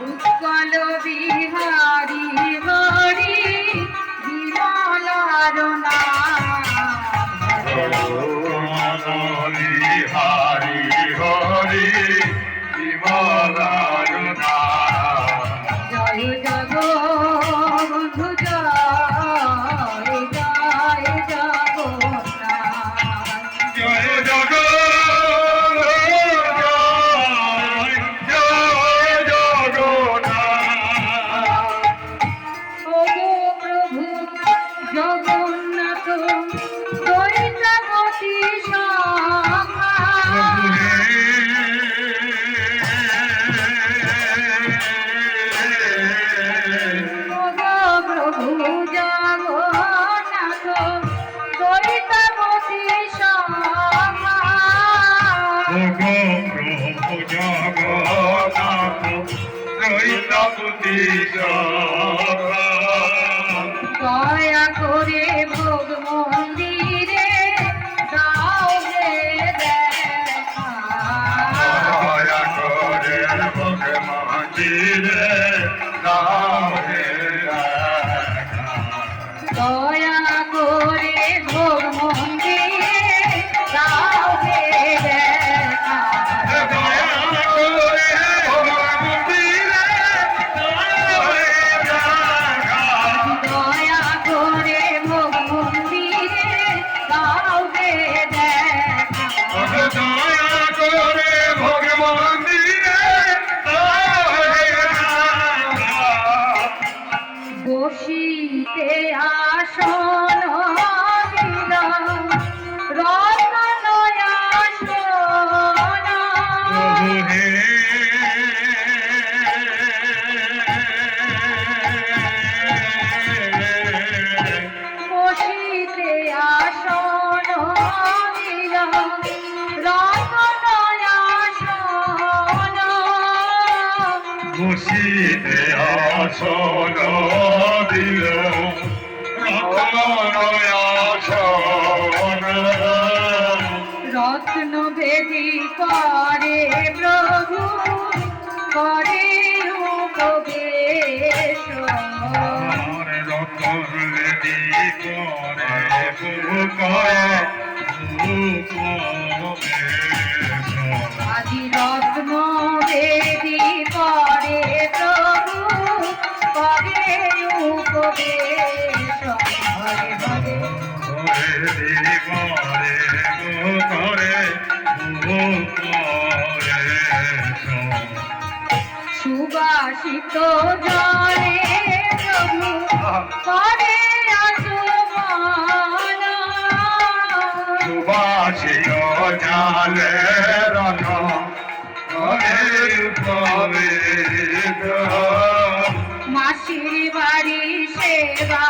উৎকল বিহারী হরি বিমলার হরি হরি বিমলার জয় জগবন্ধু জয় জয় জগন্নাথ জয় জগন্নাথ দৈতাপতি প্রভু জগন্নাথ দৈতাপতি দয়া করে ভোগ মন্দিরে দাও রে দেখা দয়া করে ভোগ মন্দিরে দাও রে দেখা দয়া করে ভোগ মন্দিরে দাও রে দেখা দয়া করে ভোগ মন্দিরে দাও রে দেখা দয়া করে ভোগ মন্দিরে দাও রে দেখা দয়া করে ভোগ মন্দিরে দাও রে দেখা বসিতে আসন দিলাম রতন আসন বসিতে আসন দিলাম রতন আসন বসিতে আসন দিল আসন রত্ন ভেদি করে প্রভু করে উপবেশ রতন রেডি করে আদি রত্ন ভেদি করে প্রভু করে উপবেশ হরে হরে সুবাসিত জলে প্রভু করে আচমন সুবাসিত জালে রথ মাসির বাড়ি সেবা